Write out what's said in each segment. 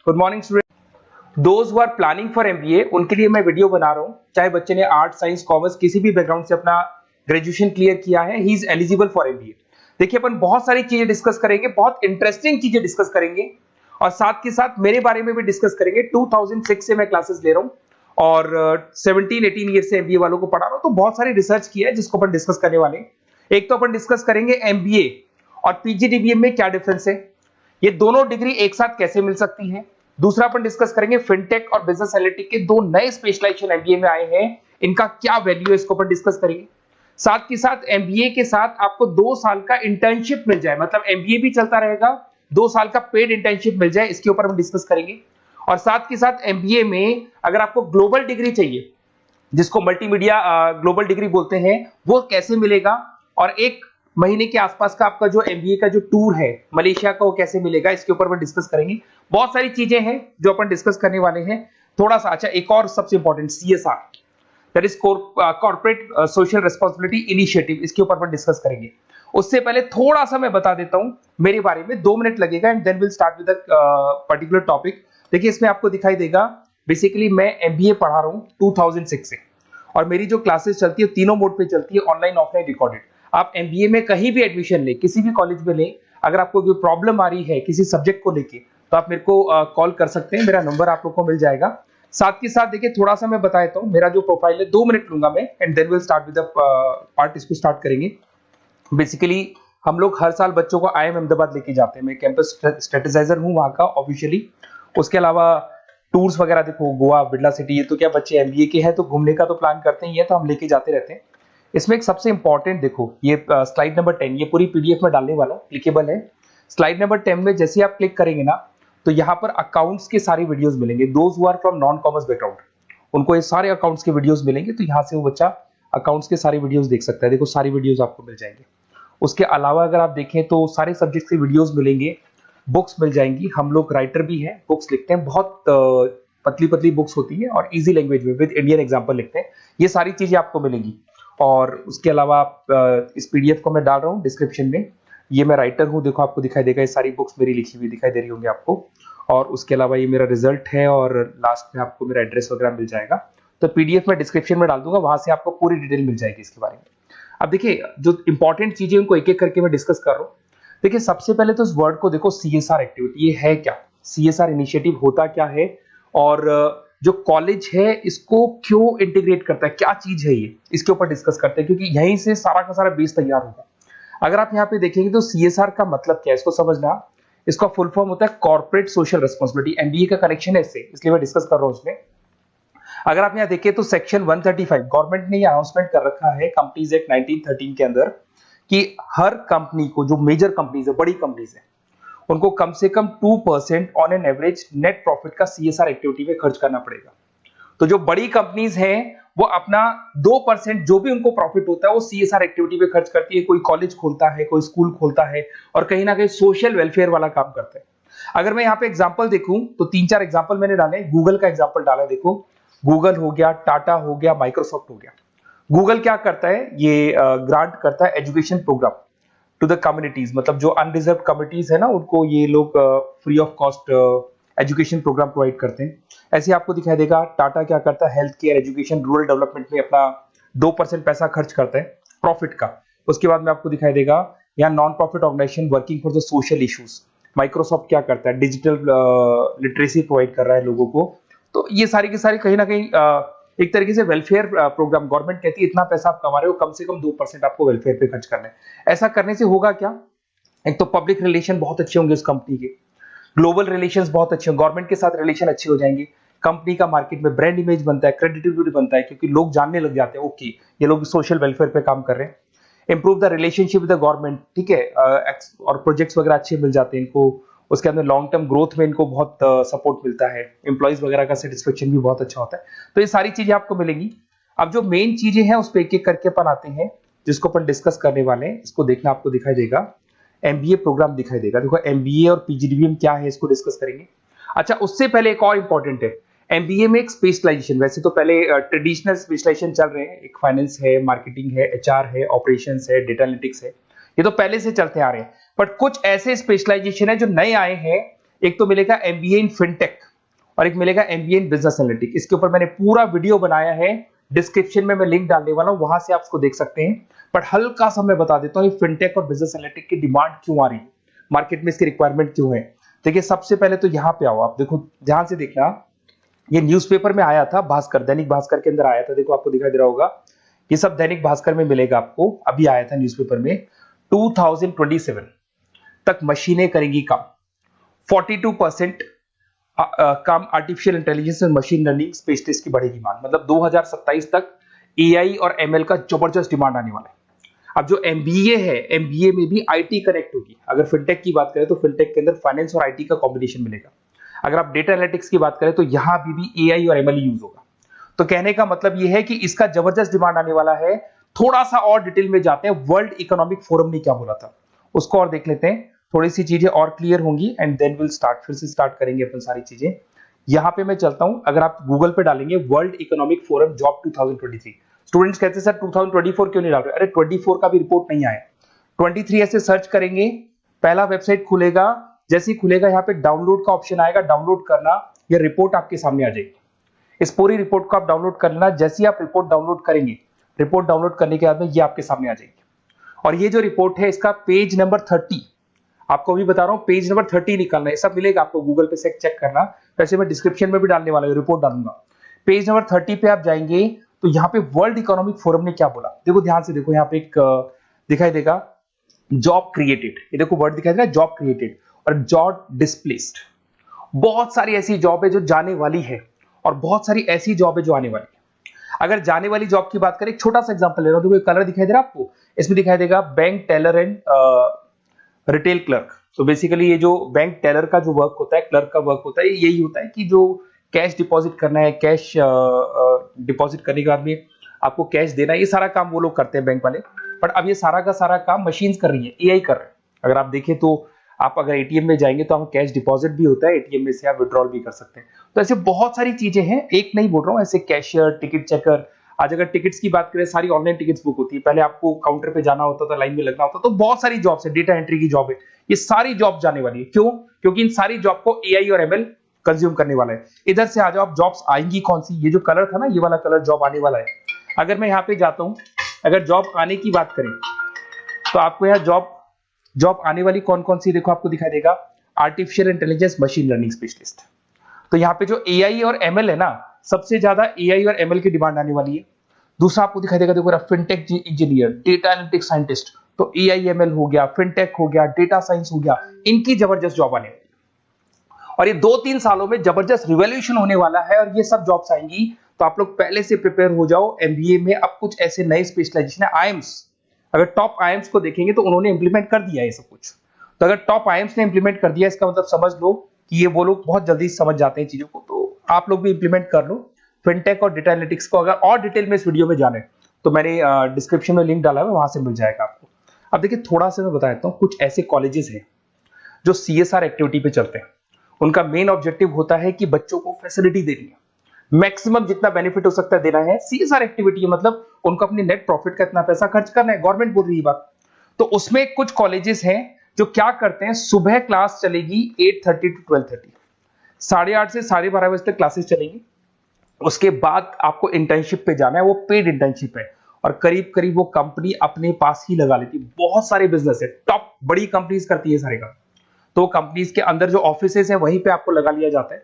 Good morning student. Those who are planning for MBA उनके लिए मैं वीडियो बना रहा हूं। चाहे बच्चे ने आर्ट, साइंस, कॉमर्स किसी भी बैकग्राउंड से अपना ग्रेजुएशन क्लियर किया है, he is eligible for MBA. देखिए अपन बहुत सारी चीजें डिस्कस करेंगे, बहुत इंटरेस्टिंग चीजें डिस्कस करेंगे और साथ के साथ मेरे बारे में भी डिस्कस करेंगे। 2006 से मैं क्लासेस ले रहा हूं और 17-18 ईयर से एमबीए वालों को पढ़ा रहा हूं, तो बहुत सारी रिसर्च की है जिसको अपन डिस्कस करने वाले हैं। एक तो अपन डिस्कस करेंगे एमबीए और पीजीडीबीएम में क्या डिफरेंस है, ये दोनों डिग्री एक साथ कैसे मिल सकती है। दूसरा अपन डिस्कस करेंगे फिनटेक और बिजनेस एनालिटिक के दो नए स्पेशलाइजेशन एमबीए में आए हैं, इनका क्या वैल्यू है, इसको अपन डिस्कस करेंगे। साथ के साथ एमबीए के साथ आपको 2 साल का इंटर्नशिप मिल जाए, मतलब एमबीए भी चलता रहेगा, 2 साल का पेड इंटर्नशिप मिल जाए, इसके ऊपर हम डिस्कस करेंगे। और साथ के साथ एमबीए में अगर आपको ग्लोबल डिग्री चाहिए, जिसको मल्टीमीडिया ग्लोबल डिग्री बोलते हैं, वो कैसे मिलेगा, और 1 महीने के आसपास का आपका जो एमबीए का जो टूर है मलेशिया का, वो कैसे मिलेगा, इसके ऊपर अपन डिस्कस करेंगे। बहुत सारी चीजें हैं जो अपन डिस्कस करने वाले हैं। थोड़ा सा अच्छा, एक और सबसे important CSR, that is corporate social responsibility initiative, इसके ऊपर अपन डिस्कस करेंगे। उससे पहले थोड़ा सा मैं बता देता हूं मेरे बारे में, 2 मिनट लगेगा and then will start with particular topic. देखिए इसमें आपको दिखाई देगा, बेसिकली मैं एमबीए पढ़ा रहा हूं 2006 से, और मेरी जो क्लासेस चलती है तीनों मोड पे चलती है, ऑनलाइन, ऑफलाइन, रिकॉर्डेड। आप एमबीए में कहीं भी एडमिशन ले, किसी भी कॉलेज में ले, अगर आपको कोई प्रॉब्लम आ रही है किसी सब्जेक्ट को लेके, तो आप मेरे को कॉल कर सकते हैं, मेरा नंबर आप लोग को मिल जाएगा। साथ के साथ देखिए थोड़ा सा मैं बता देता हूँ, मेरा जो प्रोफाइल है 2 मिनट लूंगा मैं and then will start with the part, इसको स्टार्ट करेंगे। बेसिकली हम लोग हर साल बच्चों को आईएम अहमदाबाद लेके जाते हैं, मैं कैंपस स्ट्रेटेजाइजर हूँ वहाँ का ऑफिशियली। उसके अलावा टूर्स वगैरह, देखो गोवा, बिरला सिटी, ये तो क्या बच्चे एमबीए के हैं तो घूमने का तो प्लान करते ही है, तो हम लेके जाते रहते हैं। इसमें एक सबसे इंपॉर्टेंट देखो, ये स्लाइड नंबर 10, ये पूरी पीडीएफ में डालने वाला हूँ, क्लिकेबल है। स्लाइड नंबर 10 में जैसे आप क्लिक करेंगे ना, तो यहाँ पर अकाउंट्स के सारी वीडियोस मिलेंगे। Those who are from non commerce background, उनको ये सारे अकाउंट्स के वीडियोस मिलेंगे, तो यहाँ से वो बच्चा अकाउंट्स के सारी वीडियोस देख सकता है। देखो सारी वीडियोस आपको मिल जाएंगे। उसके अलावा अगर आप देखें तो सारे सब्जेक्ट के वीडियोस मिलेंगे, बुक्स मिल जाएंगी। हम लोग राइटर भी हैं, बुक्स लिखते हैं, बहुत पतली पतली बुक्स होती है और इजी लैंग्वेज में विद इंडियन एग्जांपल लिखते हैं। ये सारी चीजें आपको मिलेंगी। और उसके अलावा इस पीडीएफ को मैं डाल रहा हूँ डिस्क्रिप्शन में, ये मैं राइटर हूँ, देखो आपको दिखाई देगा, ये सारी बुक्स मेरी लिखी हुई दिखाई दे रही होंगी आपको। और उसके अलावा ये मेरा रिजल्ट है और लास्ट में आपको मेरा एड्रेस वगैरह मिल जाएगा। तो पीडीएफ में डिस्क्रिप्शन में डाल दूंगा, वहां से आपको पूरी डिटेल मिल जाएगी इसके बारे में। अब देखिए जो इंपॉर्टेंट चीजें उनको एक एक करके मैं डिस्कस कर रहा हूँ। देखिए सबसे पहले तो इस वर्ड को देखो, सीएसआर एक्टिविटी, ये है क्या, सीएसआर इनिशिएटिव होता क्या है, और जो कॉलेज है इसको क्यों इंटीग्रेट करता है, क्या चीज है ये, इसके ऊपर डिस्कस करते हैं, क्योंकि यहीं से सारा का सारा बेस तैयार होगा। अगर आप यहाँ पे देखेंगे तो सीएसआर का मतलब क्या है, इसको समझना। इसका फुल फॉर्म होता है कॉर्पोरेट सोशल रिस्पांसिबिलिटी। एमबीए का कनेक्शन है इससे, इसलिए मैं डिस्कस कर रहा हूँ उसमें। अगर आप यहाँ देखिए तो सेक्शन 135 गवर्नमेंट ने अनाउंसमेंट कर रखा है कंपनीज एक्ट 1913 के अंदर, कि हर कंपनी को, जो मेजर कंपनीज है, बड़ी कंपनीज है, उनको कम से कम 2% on an average net profit का सीएसआर एक्टिविटी पे खर्च करना पड़ेगा। तो जो बड़ी कंपनीज हैं वो अपना 2% जो भी उनको प्रॉफिट होता है वो सीएसआर एक्टिविटी पे खर्च करती है। कोई कॉलेज खोलता है, कोई स्कूल खोलता है, और कहीं ना कहीं सोशल वेलफेयर वाला काम करता है। अगर मैं यहाँ पे एग्जांपल देखूं तो 3-4 एग्जांपल मैंने डाले। गूगल का एग्जांपल डाला, देखो गूगल हो गया, टाटा हो गया, माइक्रोसॉफ्ट हो गया। गूगल क्या करता है, ये ग्रांट करता है education program to the communities, मतलब जो अनरिजर्व कम्युनिटीज है ना, उनको ये लोग free of cost education program provide करते हैं। ऐसे आपको दिखाई देगा टाटा क्या करता है, health care, education, rural development में अपना 2% पैसा खर्च करता है प्रॉफिट का। उसके बाद में आपको दिखाई देगा यहाँ non profit organisation working for the social issues. Microsoft क्या करता है, डिजिटल लिटरेसी प्रोवाइड कर रहा है लोगों को। तो ये सारी की सारी कहीं ना कहीं एक तरीके से वेलफेयर प्रोग्राम। गवर्नमेंट कहती है इतना पैसा आप कमा रहे हो, कम से कम 2% आपको वेलफेयर पे खर्च करना है। ऐसा करने से होगा क्या, एक तो पब्लिक रिलेशन बहुत अच्छे होंगे उस कंपनी के, ग्लोबल रिलेशंस बहुत अच्छे होंगे, गवर्नमेंट के साथ रिलेशन अच्छे हो जाएंगे, कंपनी का मार्केट में ब्रांड इमेज बनता है, क्रेडिबिलिटी बनता है, क्योंकि लोग जानने लग जाते हैं ओके ये लोग सोशल वेलफेयर पे काम कर रहे हैं। Improve the relationship with the government, ठीक है, और प्रोजेक्ट्स वगैरह अच्छे मिल जाते हैं इनको। उसके अंदर लॉन्ग टर्म ग्रोथ में इनको बहुत सपोर्ट मिलता है, एम्प्लॉइज वगैरह का सेटिस्फेक्शन भी बहुत अच्छा होता है। तो ये सारी चीजें आपको मिलेंगी। अब जो मेन चीजें हैं उस पर एक एक करके अपन आते हैं, जिसको अपन डिस्कस करने वाले हैं। इसको देखना, आपको दिखाई देगा एमबीए प्रोग्राम दिखाई देगा। देखो एमबीए और पीजीडीबीएम क्या है, इसको डिस्कस करेंगे। अच्छा, उससे पहले एक और इंपॉर्टेंट है, एमबीए में एक स्पेशलाइजेशन, वैसे तो पहले ट्रेडिशनल स्पेशलाइजेशन चल रहे हैं, एक फाइनेंस है, मार्केटिंग है, एचआर है, ऑपरेशंस है, डेटा एनालिटिक्स है, ये तो पहले से चलते आ रहे हैं। बट कुछ ऐसे स्पेशलाइजेशन है जो नए आए हैं, एक तो मिलेगा एमबीए इन फिनटेक और एक मिलेगा एमबीए इन बिजनेस एनालिटिक्स। इसके ऊपर मैंने पूरा वीडियो बनाया है, डिस्क्रिप्शन में मैं लिंक डालने वाला हूं, वहां से आप उसको देख सकते हैं। बट हल्का सा मैं बता देता हूं फिनटेक और बिजनेस एनालिटिक्स की डिमांड क्यों आ रही है, मार्केट में इसकी रिक्वायरमेंट क्यों है। देखिए सबसे पहले तो यहाँ पे आओ, आप देखो ध्यान से देखना, ये न्यूज़पेपर में आया था, भास्कर, दैनिक भास्कर के अंदर आया था। देखो आपको दिखाई दे रहा होगा, ये सब दैनिक भास्कर में मिलेगा आपको, अभी आया था न्यूज़पेपर में। 2027 तक मशीनें करेंगी काम, 42% काम आर्टिफिशियल इंटेलिजेंस और मशीन लर्निंग स्पेशलिस्ट की बढ़ेगी मांग। मतलब 2027 तक एआई और एमएल का जबरदस्त डिमांड आने वाला है। अब जो एमबीए है, एमबीए में भी आईटी कनेक्ट होगी। अगर फिनटेक की बात करें तो फिनटेक के अंदर फाइनेंस और आईटी का कॉम्बिनेशन मिलेगा। अगर आप डेटा एनालिटिक्स की बात करें तो यहां भी एआई और एमएल यूज होगा। तो कहने का मतलब यह है कि इसका जबरदस्त डिमांड आने वाला है। थोड़ा सा और डिटेल में जाते हैं, वर्ल्ड इकोनॉमिक फोरम ने क्या बोला था उसको और देख लेते हैं, थोड़ी सी चीजें और क्लियर होंगी एंड देन विल स्टार्ट, फिर से स्टार्ट करेंगे अपन सारी चीजें। यहां पे मैं चलता हूं, अगर आप गूगल पे डालेंगे world economic forum job 2023, students कहते हैं सर 2024 क्यों नहीं डाल रहे? अरे 24 का भी रिपोर्ट नहीं आया, 23 ऐसे सर्च करेंगे, पहला वेबसाइट खुलेगा, जैसे ही खुलेगा यहाँ पे डाउनलोड का ऑप्शन आएगा, डाउनलोड करना, ये रिपोर्ट आपके सामने आ जाएगी। इस पूरी रिपोर्ट को आप डाउनलोड कर लेना। जैसे ही आप रिपोर्ट डाउनलोड करेंगे, रिपोर्ट डाउनलोड करने के बाद में ये आपके सामने आ जाएगी। और ये जो रिपोर्ट है इसका पेज नंबर 30, आपको भी बता रहा हूं पेज नंबर 30 निकालना है, सब मिलेगा आपको गूगल पे से चेक करना। वैसे मैं डिस्क्रिप्शन में भी डालने वाला हूं, रिपोर्ट डालूंगा। पेज नंबर 30 पे आप जाएंगे तो यहाँ पे वर्ल्ड इकोनॉमिक फोरम ने क्या बोला, देखो ध्यान से देखो, यहाँ पे एक दिखाई देगा जॉब क्रिएटेड, ये देखो वर्ड दिखाई दे रहा है जॉब क्रिएटेड और जॉब डिस्प्लेस्ड। बहुत सारी ऐसी जॉब है जो जाने वाली है और बहुत सारी ऐसी जॉब है जो आने वाली है। अगर जाने वाली जॉब की बात करें, एक छोटा सा एग्जांपल ले रहा हूं, देखो कलर दिखाई दे रहा है आपको, इसमें दिखाई देगा bank teller and retail clerk. तो बेसिकली ये जो बैंक टेलर का जो वर्क होता है, क्लर्क का वर्क होता है, यही होता है कि जो कैश डिपॉजिट करना है, कैश डिपॉजिट करने के बाद में आपको कैश देना है, ये सारा काम वो लोग करते हैं बैंक वाले। बट अब ये सारा का सारा काम मशीन्स कर रही है, एआई कर रहे हैं। अगर आप देखें तो आप अगर एटीएम में जाएंगे तो हम कैश डिपॉजिट भी होता है, एटीएम में से आप विड्रॉल भी कर सकते हैं। तो ऐसे बहुत सारी चीजें हैं, एक नहीं बोल रहा हूँ, ऐसे कैशियर, टिकट चेकर। आज अगर टिकट्स की बात करें, सारी ऑनलाइन टिकट्स बुक होती है, पहले आपको काउंटर पे जाना होता था, लाइन में लगना होता, तो बहुत सारी जॉब्स है, डेटा एंट्री की जॉब है, ये सारी जॉब जाने वाली है। क्यों? क्योंकि इन सारी जॉब को एआई और एमएल कंज्यूम करने वाला है। इधर से आ जाओ, आप जॉब्स आएंगी कौन सी, ये जो कलर था ना, ये वाला कलर जॉब आने वाला है। अगर मैं यहाँ पे जाता हूँ, अगर जॉब आने की बात करें तो आपको यहाँ जॉब आने वाली कौन कौन सी, देखो आपको दिखाई देगा artificial intelligence machine learning specialist. तो यहाँ पे जो एआई और एमएल है ना, सबसे ज्यादा एआई और एमएल की डिमांड आने वाली है। दूसरा आपको दिखाई देगा, देखो fintech engineer, data analytics scientist, तो एआई एमएल हो गया, फिनटेक हो गया, डेटा साइंस हो गया, इनकी जबरदस्त जॉब आने वाली है। और ये 2-3 सालों में जबरदस्त रिवॉल्यूशन होने वाला है और ये सब जॉब्स आएंगी। तो आप लोग पहले से प्रिपेयर हो जाओ। एमबीए में अब कुछ ऐसे नए स्पेशलाइजेशन है, आईएम्स, अगर टॉप आईएम्स को देखेंगे तो उन्होंने इंप्लीमेंट कर दिया है ये सब कुछ। तो अगर टॉप आईएम्स ने इंप्लीमेंट कर दिया, इसका मतलब समझ लो कि ये वो लोग बहुत जल्दी समझ जाते हैं चीजों को, तो आप लोग भी इंप्लीमेंट कर लो फिनटेक और डेटा एनालिटिक्स को। अगर और डिटेल में इस वीडियो में जाने तो मैंने डिस्क्रिप्शन में लिंक डाला है, वहां से मिल जाएगा आपको। अब देखिए थोड़ा सा मैं बता देता हूँ, कुछ ऐसे कॉलेजेस हैं जो सीएसआर एक्टिविटी पे चलते हैं। उनका मेन ऑब्जेक्टिव होता है कि बच्चों को फैसिलिटी देनी है, मैक्सिमम जितना बेनिफिट हो सकता है देना है। सीएसआर एक्टिविटी मतलब उनको अपनी नेट प्रॉफिट का इतना पैसा खर्च करना है, गवर्नमेंट बोल रही है बात। तो उसमें कुछ कॉलेजेस हैं जो क्या करते हैं, सुबह क्लास चलेगी 8:30 to 12:30, 8:30 से 12:30 बजे तक क्लासेस चलेंगी। उसके बाद आपको इंटर्नशिप पे जाना है, वो पेड इंटर्नशिप है और करीब करीब वो कंपनी अपने पास ही लगा लेती है। बहुत सारे बिजनेस है, टॉप बड़ी कंपनीज करती है सारे काम। तो कंपनीज के अंदर जो ऑफिसेस है वहीं पे आपको लगा लिया जाता है।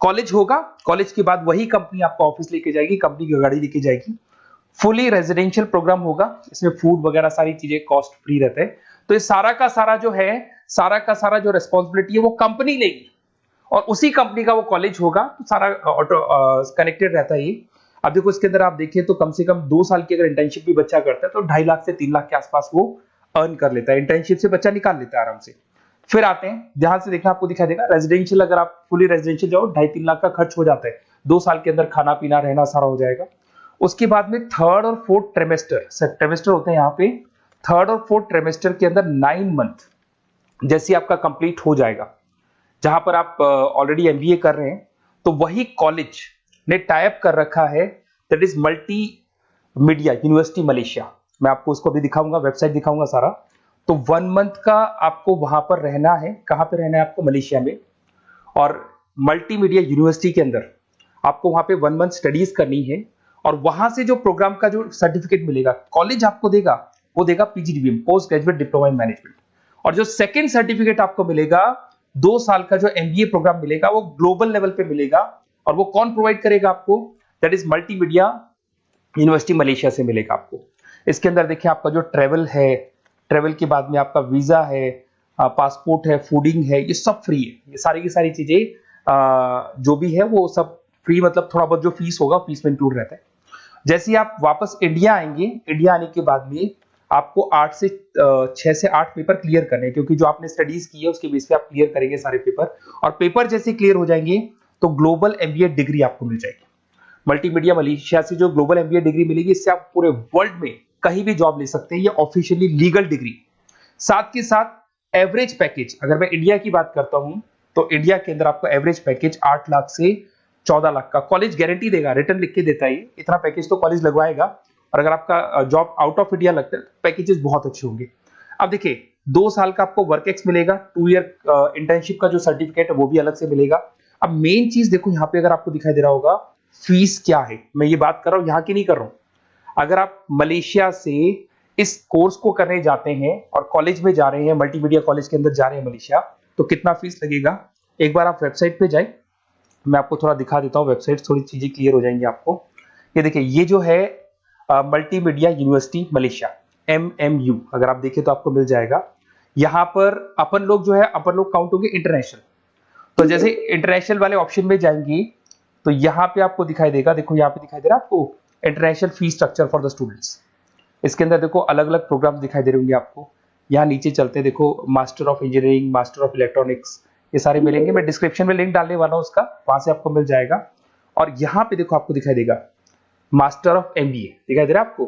कॉलेज होगा, कॉलेज के बाद वही कंपनी आपको ऑफिस लेके जाएगी, कंपनी की गाड़ी लेके जाएगी। फुली रेजिडेंशियल प्रोग्राम होगा, इसमें फूड वगैरह सारी चीजें कॉस्ट फ्री रहते हैं। तो ये सारा का सारा जो है, सारा का सारा जो रिस्पॉन्सिबिलिटी है वो कंपनी लेगी और उसी कंपनी का वो कॉलेज होगा। तो सारा ऑटो कनेक्टेड रहता है ये। अब देखो इसके अंदर आप देखें तो कम से कम 2 साल की अगर इंटर्नशिप भी बच्चा करता है तो 2.5 लाख से 3 लाख के आसपास वो अर्न कर लेता है, इंटर्नशिप से बच्चा निकाल लेता है आराम से। फिर आते हैं, ध्यान से देखना, आपको दिखाई देगा रेजिडेंशियल, अगर आप फुली रेजिडेंशियल जाओ 2.5-3 लाख का खर्च हो जाता है। 2 साल के अंदर खाना पीना रहना सारा हो जाएगा। उसके बाद में थर्ड और फोर्थ ट्रेमेस्टर होते हैं यहाँ पे। थर्ड और फोर्थ ट्रेमेस्टर के अंदर 9 मंथ जैसे आपका कंप्लीट हो जाएगा, जहां पर आप ऑलरेडी एमबीए कर रहे हैं, तो वही कॉलेज ने टाइप कर रखा है, that is multi media university Malaysia. मैं आपको उसको भी दिखाऊंगा, वेबसाइट दिखाऊंगा सारा। तो 1 मंथ का आपको वहां पर रहना है। कहां पे रहना है आपको? मलेशिया में। और मल्टीमीडिया यूनिवर्सिटी के अंदर आपको वहां पे 1 मंथ स्टडीज करनी है और वहां से जो प्रोग्राम का जो सर्टिफिकेट मिलेगा कॉलेज आपको देगा, वो देगा PGDBM, post graduate diploma in management. और जो सेकंड सर्टिफिकेट आपको मिलेगा 2 साल का जो एमबीए प्रोग्राम मिलेगा वो ग्लोबल लेवल पे मिलेगा। और वो कौन प्रोवाइड करेगा आपको? That is multimedia university Malaysia से मिलेगा आपको। इसके अंदर देखिए आपका जो ट्रेवल है, ट्रेवल के बाद में आपका वीजा है, पासपोर्ट है, फूडिंग है, ये सब फ्री है। ये सारी की सारी चीजें जो भी है वो सब फ्री, मतलब थोड़ा बहुत जो फीस होगा फीस में इंक्लूड रहता है। जैसे ही आप वापस इंडिया आएंगे, इंडिया आने के बाद में आपको 6 से 8 पेपर क्लियर करने हैं, क्योंकि जो आपने स्टडीज की है उसके बेस पे आप क्लियर करेंगे सारे पेपर। और पेपर जैसे क्लियर हो जाएंगे तो ग्लोबल एमबीए डिग्री आपको मिल जाएगी। मल्टीमीडिया मलेशिया से जो ग्लोबल एमबीए डिग्री मिलेगी, इससे आप पूरे वर्ल्ड में कहीं भी जॉब ले सकते हैं। ये ऑफिशियली लीगल डिग्री। साथ के साथ एवरेज पैकेज, अगर मैं इंडिया की बात करता हूं तो इंडिया के अंदर आपको एवरेज पैकेज 8 लाख से 14 लाख का कॉलेज गारंटी देगा, रिटर्न लिख के देता है। इतना पैकेज तो कॉलेज लगवाएगा। और अगर आपका जॉब आउट ऑफ इंडिया लगता है तो पैकेजेस बहुत अच्छे होंगे। अब देखिए 2 साल का आपको वर्क एक्स मिलेगा, 2 ईयर इंटर्नशिप का जो सर्टिफिकेट है वो भी अलग से मिलेगा। अब मेन चीज देखो यहाँ पे, अगर आपको दिखाई दे रहा होगा फीस क्या है, मैं ये बात कर रहा हूँ यहाँ की नहीं कर रहा हूँ। अगर आप मलेशिया से इस कोर्स को करने जाते हैं और कॉलेज में जा रहे हैं, मल्टीमीडिया कॉलेज के अंदर जा रहे हैं मलेशिया, तो कितना फीस लगेगा? एक बार आप वेबसाइट पे जाए, मैं आपको थोड़ा दिखा देता हूँ, वेबसाइट थोड़ी चीजें क्लियर हो जाएंगी आपको। ये देखिए, ये जो है मल्टीमीडिया यूनिवर्सिटी मलेशिया, MMU, अगर आप देखें तो आपको मिल जाएगा। यहाँ पर अपन लोग जो है, अपन लोग काउंट होंगे इंटरनेशनल। तो जैसे इंटरनेशनल वाले ऑप्शन में जाएंगी तो यहाँ पे आपको दिखाई देगा, देखो यहाँ पे दिखाई दे रहा है आपको international fees structure for the students. इसके अंदर देखो अलग अलग प्रोग्राम्स दिखाई दे रहे होंगे आपको। यहाँ नीचे चलते हैं, देखो master of engineering, master of electronics, ये सारे मिलेंगे। मैं डिस्क्रिप्शन में लिंक डालने वाला हूँ उसका, वहां से आपको मिल जाएगा। और यहाँ पे देखो आपको दिखाई देगा मास्टर ऑफ एमबीए, दिखाई दे रहा है आपको।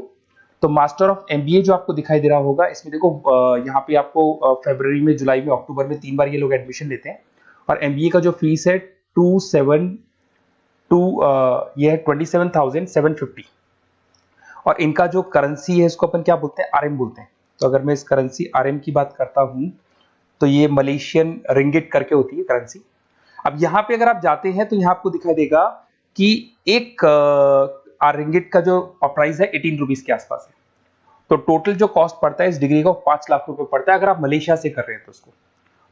तो मास्टर ऑफ एमबीए जो आपको दिखाई दे रहा होगा, इसमें देखो यहाँ पे आपको फरवरी में, जुलाई में, अक्टूबर में 3 बार ये लोग एडमिशन लेते हैं। और एमबीए का जो फीस है 27,750। और इनका जो करेंसी है इसको अपन क्या बोलते हैं? आरएम बोलते हैं। तो अगर मैं इस करेंसी आरएम की बात करता हूं तो ये मलेशियन रिंगिट करके होती है करेंसी। अब यहाँ पे अगर आप जाते हैं तो यहाँ आपको दिखाई देगा कि एक रिंगिट का जो प्राइस है 18 रुपीज के आसपास है। तो टोटल जो कॉस्ट पड़ता है इस डिग्री का 5 लाख रुपए पड़ता है, अगर आप मलेशिया से कर रहे हैं तो उसको।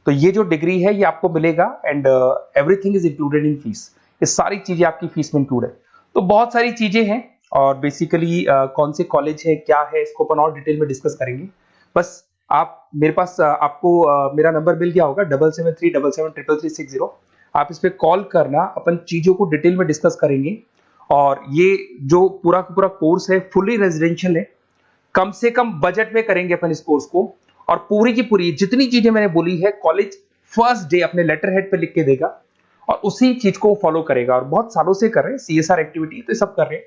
तो ये जो डिग्री है ये आपको मिलेगा and everything is included in fees. ये सारी चीजें आपकी फीस में इंक्लूड है। तो बहुत सारी चीजें हैं और बेसिकली कौन से कॉलेज है, क्या है, इसको अपन और डिटेल में डिस्कस करेंगे। बस आप मेरे पास आपको मेरा नंबर मिल गया होगा 7737733360। आप इस पे कॉल करना, अपन चीजों को डिटेल में डिस्कस करेंगे। और ये जो पूरा का पूरा कोर्स है फुली रेजिडेंशियल है, कम से कम बजट में करेंगे अपन इस कोर्स को। और पूरी की पूरी जितनी चीजें मैंने बोली है कॉलेज फर्स्ट डे अपने लेटर हेड पे लिख के देगा और उसी चीज को फॉलो करेगा। और बहुत सालों से कर रहे हैं, CSR एक्टिविटी तो सब कर रहे हैं।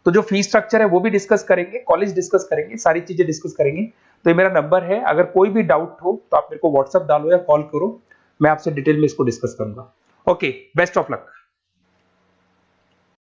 तो जो फीस स्ट्रक्चर है वो भी डिस्कस करेंगे, कॉलेज डिस्कस करेंगे, सारी चीजें डिस्कस करेंगे। तो ये मेरा नंबर है, अगर कोई भी डाउट हो तो आप मेरे को व्हाट्सएप डालो या कॉल करो, मैं आपसे डिटेल में इसको डिस्कस करूंगा। Okay, best of luck.